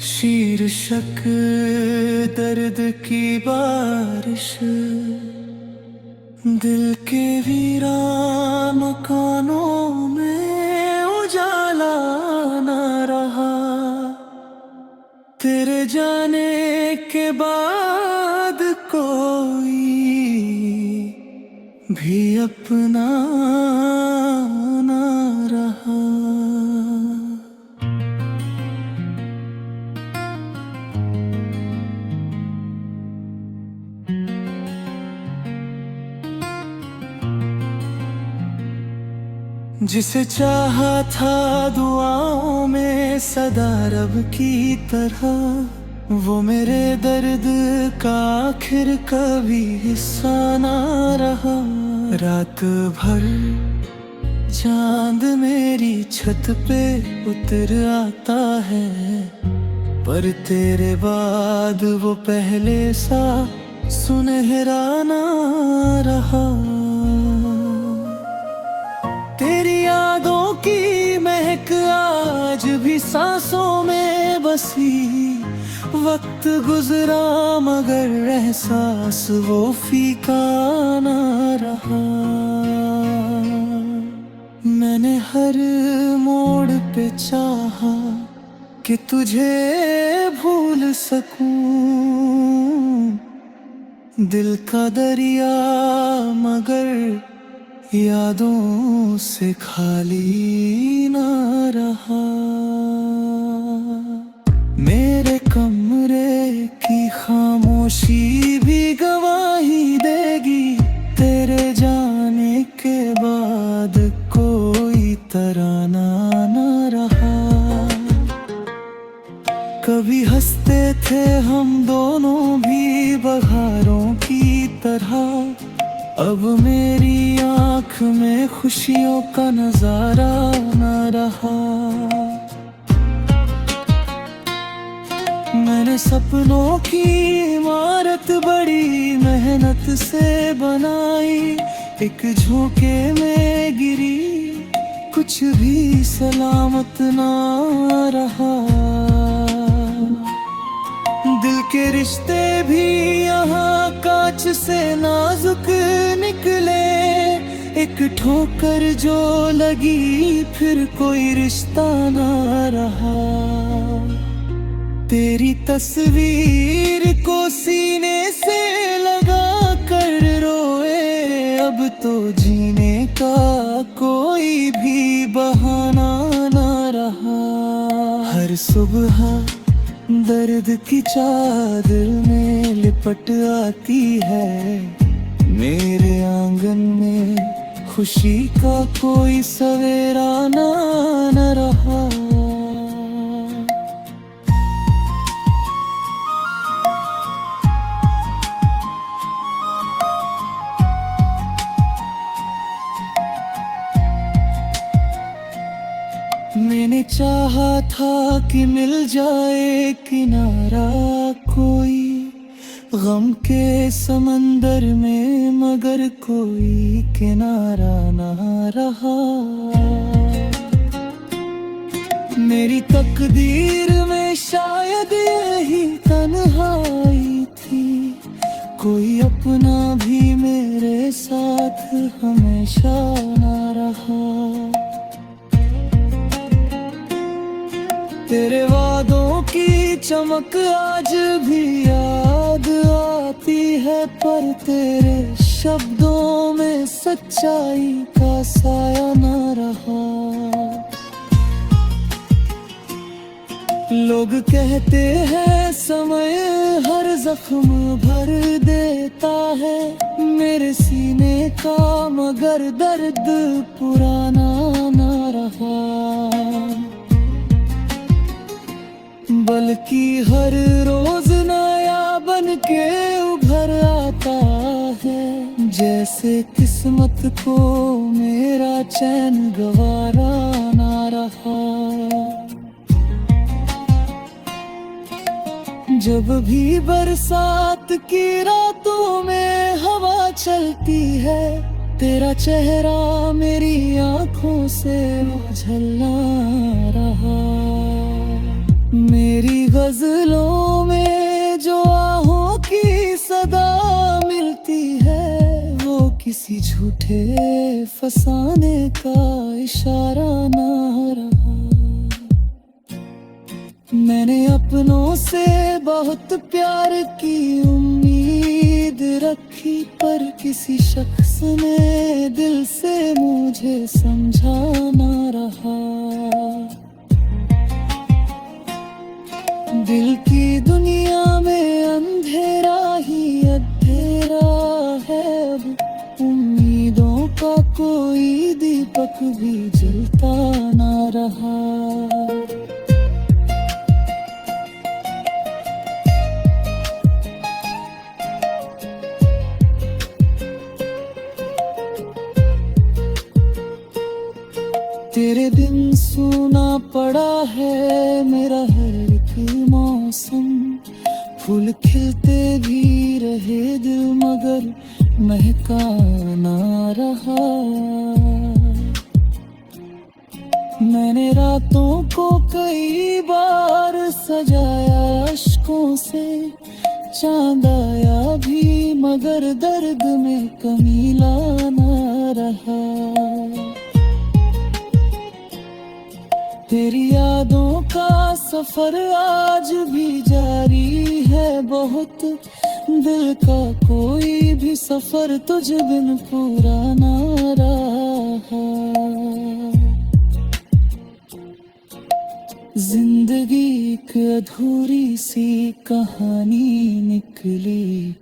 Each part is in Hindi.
शीर्षक दर्द की बारिश, दिल के वीरान मकानों में उजाला न रहा। तेरे जाने के बाद कोई भी अपना न रहा। जिसे चाहा था दुआओं में सदा रब की तरह, वो मेरे दर्द का आखिर कभी हिस्सा ना रहा। रात भर चांद मेरी छत पे उतर आता है, पर तेरे बाद वो पहले सा सुनहरा ना रहा। तेरी यादों की महक आज भी सांसों में बसी। वक्त गुजरा मगर एहसास वो फीका ना रहा। मैंने हर मोड़ पे चाहा कि तुझे भूल सकूं, दिल का दरिया मगर यादों से खाली ना रहा। मेरे कमरे की खामोशी भी गवाही देगी, तेरे जाने के बाद कोई तराना ना रहा। कभी हंसते थे हम दोनों भी बहारों की तरह, अब मेरी आँख में खुशियों का नजारा न रहा। मैंने सपनों की इमारत बड़ी मेहनत से बनाई, एक झोंके में गिरी कुछ भी सलामत ना रहा। दिल के रिश्ते भी यहाँ कांच से नाजुक निकले, एक ठोकर जो लगी फिर कोई रिश्ता ना रहा। तेरी तस्वीर को सीने से लगा कर रोए, अब तो जीने का कोई भी बहाना ना रहा। हर सुबह दर्द की चादर में लिपट आती है, मेरे आंगन में खुशी का कोई सवेरा न रहा। मैंने चाहा था कि मिल जाए किनारा कोई गम के समंदर में, मगर कोई किनारा ना रहा। मेरी तकदीर में शायद यही तन्हाई थी, कोई अपना भी मेरे साथ हमेशा ना रहा। तेरे वादों की चमक आज भी याद आती है, पर तेरे शब्दों में सच्चाई का साया न रहा। लोग कहते हैं समय हर जख्म भर देता है, मेरे सीने का मगर दर्द पुराना न रहा। बल्कि हर रोज नया बन के उभर आता है, जैसे किस्मत को मेरा चैन गवारा ना रहा। जब भी बरसात की रातों में हवा चलती है, तेरा चेहरा मेरी आंखों से उझलना रहा। मेरी गजलों में जो आहों की सदा मिलती है, वो किसी झूठे फसाने का इशारा ना रहा। मैंने अपनों से बहुत प्यार की उम्मीद रखी, पर किसी शख्स ने दिल से मुझे समझा ना रहा। दिल की दुनिया में अंधेरा ही अंधेरा है, अब उम्मीदों का कोई दीपक भी जलता ना रहा। तेरे बिन सूना पड़ा है मेरा हर एक मौसम। फूल खिलते भी रहे दिल मगर महका ना रहा। मैंने रातों को कई बार सजाया अश्कों से, चांद आया भी मगर दर्द में कमी ला ना रहा। तेरी यादों का सफर आज भी जारी है बहुत, दिल का कोई भी सफर तुझ बिन पूरा ना रहा। जिंदगी एक अधूरी सी कहानी निकली,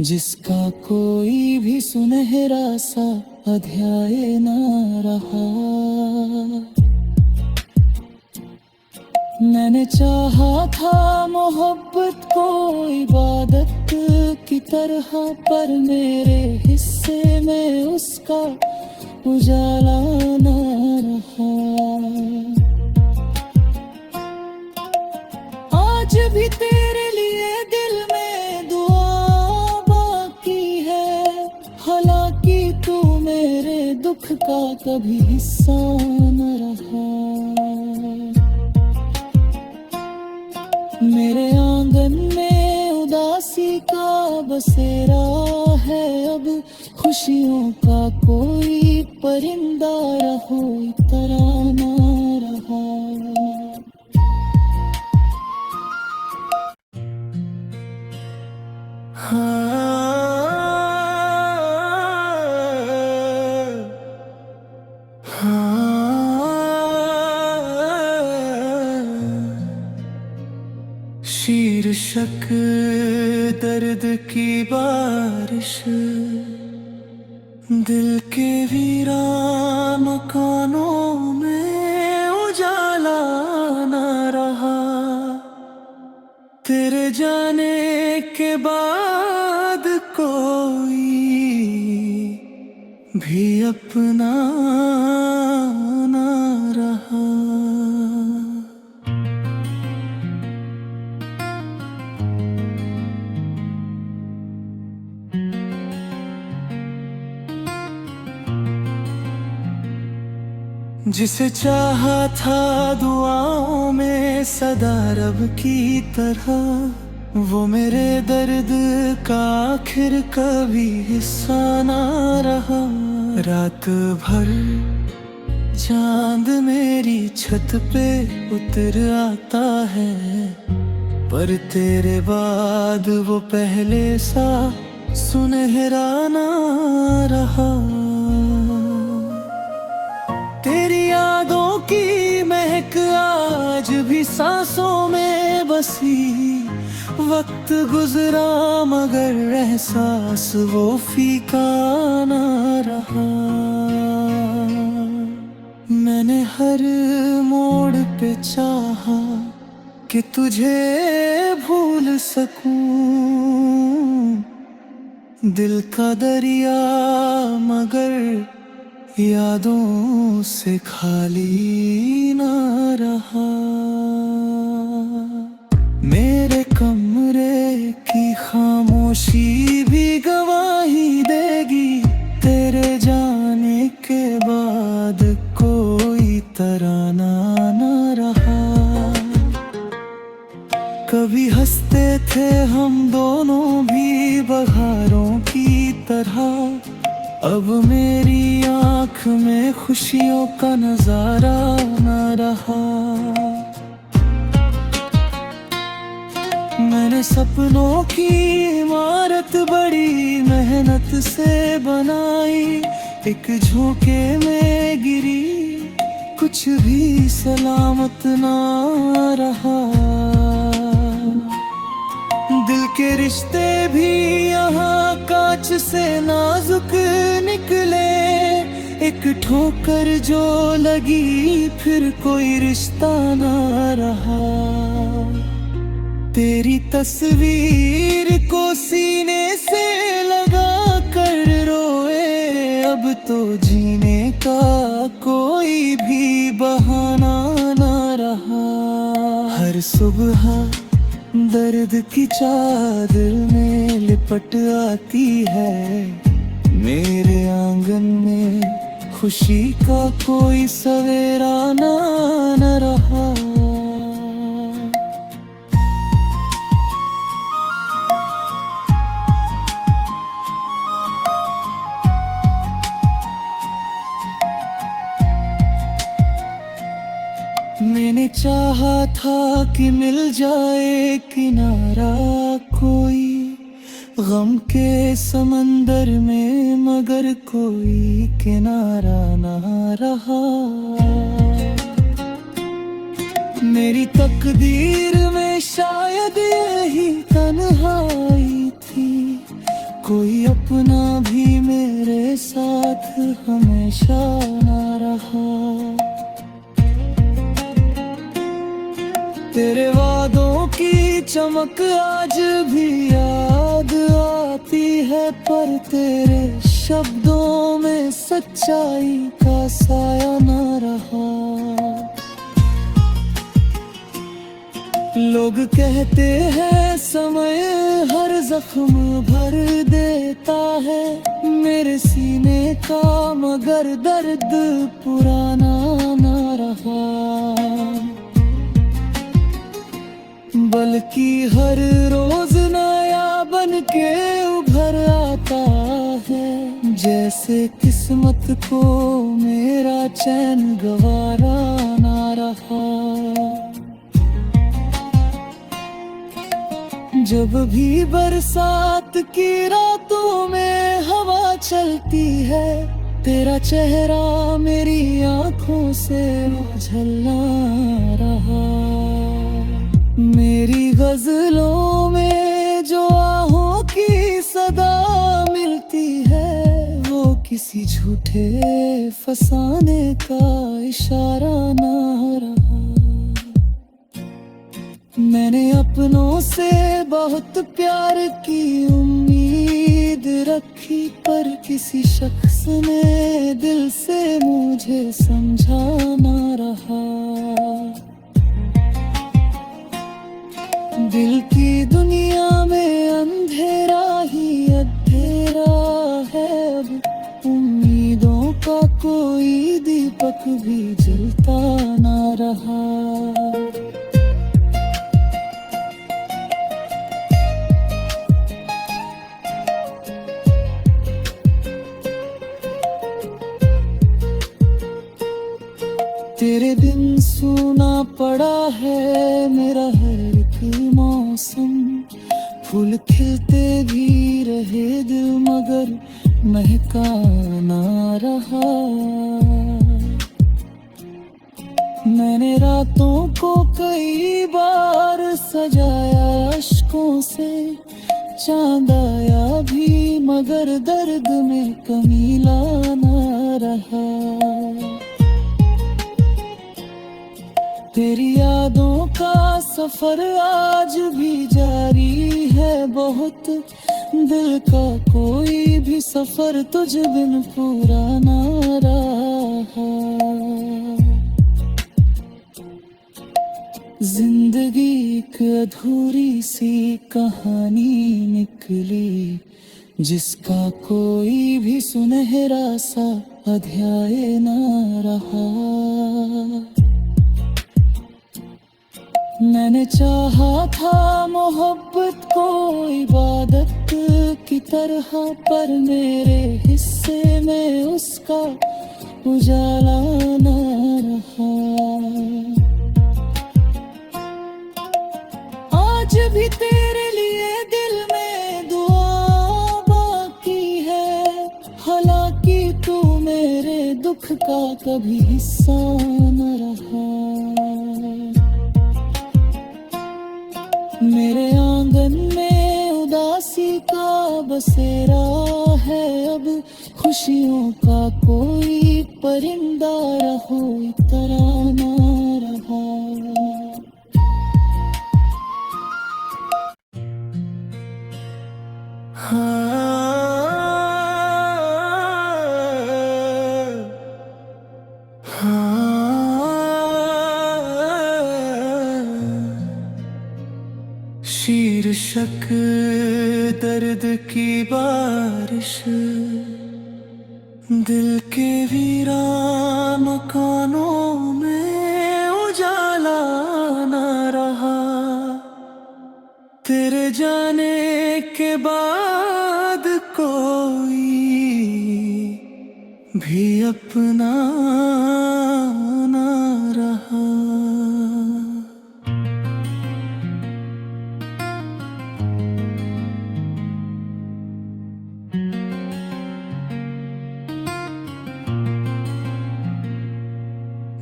जिसका कोई भी सुनहरा सा अध्याय ना रहा। मैंने चाहा था मोहब्बत को इबादत की तरह, पर मेरे हिस्से में उसका उजाला न रहा। आज भी तेरे लिए दिल में दुआ बाकी है, हालांकि तू मेरे दुख का कभी हिस्सा न रहा। मेरे आंगन में उदासी का बसेरा है, अब खुशियों का कोई परिंदा रहो तरह ना रहा। शीर्षक दर्द की बारिश, दिल के वीरान मकानों में उजाला ना रहा। तेरे जाने के बाद कोई भी अपना ना रहा। जिसे चाहा था दुआओं में सदा रब की तरह, वो मेरे दर्द का आखिर कभी हिस्सा ना रहा। रात भर चांद मेरी छत पे उतर आता है, पर तेरे बाद वो पहले सा सुनहरा ना रहा। तेरी यादों की महक आज भी सांसों में बसी, वक्त गुजरा मगर एहसास वो फीका ना रहा। मैंने हर मोड़ पे चाहा कि तुझे भूल सकूं, दिल का दरिया मगर यादों से खाली ना रहा। मेरे कम खामोशी भी गवाही देगी, तेरे जाने के बाद कोई तराना न रहा। कभी हंसते थे हम दोनों भी बहारों की तरह, अब मेरी आँख में खुशियों का नजारा न रहा। मैंने सपनों की इमारत बड़ी मेहनत से बनाई, एक झोंके में गिरी, कुछ भी सलामत ना रहा। दिल के रिश्ते भी यहाँ कांच से नाजुक निकले, एक ठोकर जो लगी फिर कोई रिश्ता ना रहा। तेरी तस्वीर को सीने से लगा कर रोए, अब तो जीने का कोई भी बहाना ना रहा। हर सुबह दर्द की चादर में लिपट आती है, मेरे आंगन में खुशी का कोई सवेरा न रहा। मैंने चाहा था कि मिल जाए किनारा कोई गम के समंदर में, मगर कोई किनारा ना रहा। मेरी तकदीर में शायद यही तन्हाई थी, कोई अपना भी मेरे साथ हमेशा ना रहा। तेरे वादों की चमक आज भी याद आती है, पर तेरे शब्दों में सच्चाई का साया न रहा। लोग कहते हैं समय हर जख्म भर देता है, मेरे सीने का मगर दर्द पुराना न रहा। बल्कि हर रोज नया बन के उभर आता है, जैसे किस्मत को मेरा चैन गवारा ना रहा। जब भी बरसात की रातों में हवा चलती है, तेरा चेहरा मेरी आंखों से ओझलना रहा। मेरी गजलों में जो आहों की सदा मिलती है, वो किसी झूठे फसाने का इशारा ना रहा। मैंने अपनों से बहुत प्यार की उम्मीद रखी, पर किसी शख्स ने दिल से मुझे समझा ना रहा। दिल की दुनिया में अंधेरा ही अंधेरा है, अब उम्मीदों का कोई दीपक भी जलता ना रहा। तेरे बिन सूना पड़ा है मेरा हर एक मौसम, फूल खिलते भी रहे दिल मगर महका ना रहा। मैंने रातों को कई बार सजाया अश्कों से, चांद आया भी मगर दर्द में कमी ला ना रहा। तेरी यादों का सफर आज भी जारी है बहुत, दिल का कोई भी सफर तुझ बिन पूरा ना रहा। जिंदगी एक अधूरी सी कहानी निकली, जिसका कोई भी सुनहरा सा अध्याय न रहा। मैंने चाहा था मोहब्बत को इबादत की तरह, पर मेरे हिस्से में उसका उजाला न रहा। आज भी तेरे लिए दिल में दुआ बाकी है, हालांकि तू मेरे दुख का कभी हिस्सा न रहा। मेरे आंगन में उदासी का बसेरा है, अब खुशियों का कोई परिंदा रहो तराना रहा। शीर्षक दर्द की बारिश, दिल के वीरान मकानों में उजाला न रहा। तेरे जाने के बाद कोई भी अपना न रहा।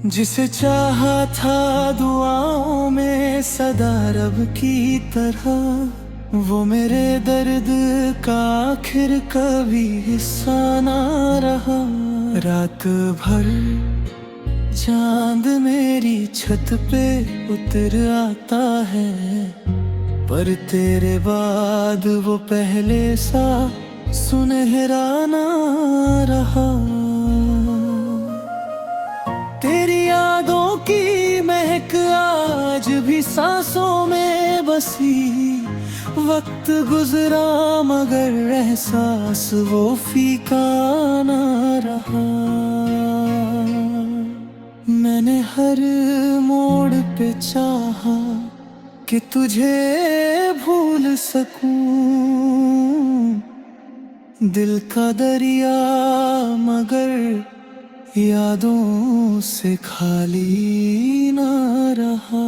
जिसे चाहा था दुआओं में सदा रब की तरह, वो मेरे दर्द का आखिर कभी हिस्सा ना रहा। रात भर चांद मेरी छत पे उतर आता है, पर तेरे बाद वो पहले सा सुनहरा ना रहा। तेरी यादों की महक आज भी सांसों में बसी, वक्त गुजरा मगर एहसास वो फीका ना रहा। मैंने हर मोड़ पे चाहा कि तुझे भूल सकूं, दिल का दरिया मगर यादों से खाली ना रहा।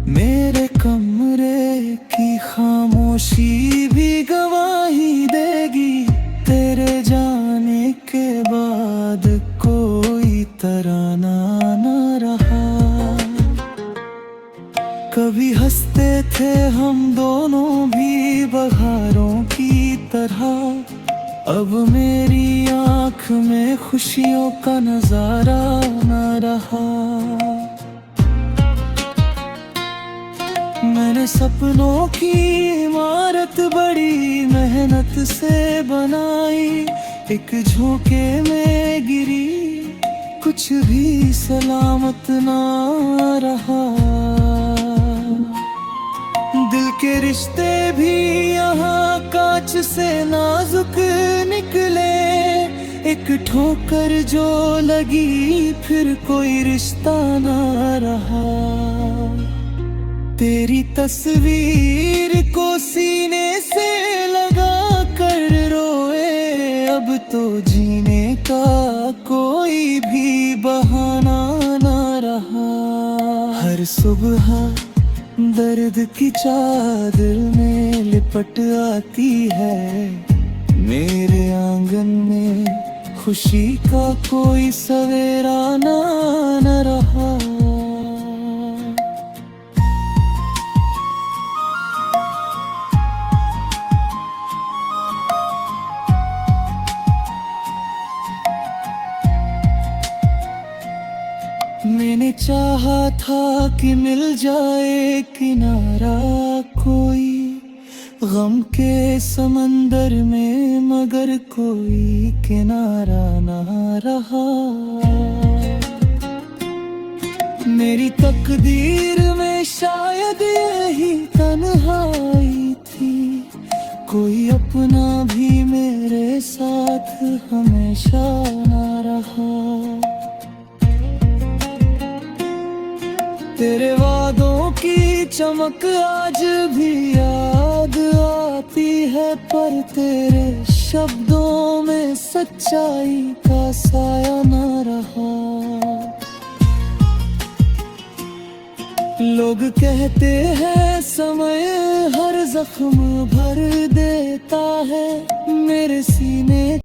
मेरे कमरे की खामोशी भी गवाही देगी, तेरे जाने के बाद कोई तराना ना रहा। कभी हंसते थे हम दोनों भी बहारों की तरह, अब मेरी आँख में खुशियों का नजारा न रहा। मैंने सपनों की इमारत बड़ी मेहनत से बनाई, एक झोंके में गिरी कुछ भी सलामत ना रहा। दिल के रिश्ते भी यहाँ कांच से नाजुक निकले, एक ठोकर जो लगी फिर कोई रिश्ता ना रहा। तेरी तस्वीर को सीने से लगा कर रोए, अब तो जीने का कोई भी बहाना ना रहा। हर सुबह दर्द की चादर में लिपट आती है, मेरे आंगन में खुशी का कोई सवेरा न रहा। मैंने चाहा था कि मिल जाए किनारा कोई गम के समंदर में, मगर कोई किनारा ना रहा। मेरी तकदीर में शायद यही तन्हाई थी, कोई अपना भी मेरे साथ हमेशा ना रहा। तेरे वादों की चमक आज भी याद आती है, पर तेरे शब्दों में सच्चाई का साया ना रहा। लोग कहते हैं समय हर जख्म भर देता है, मेरे सीने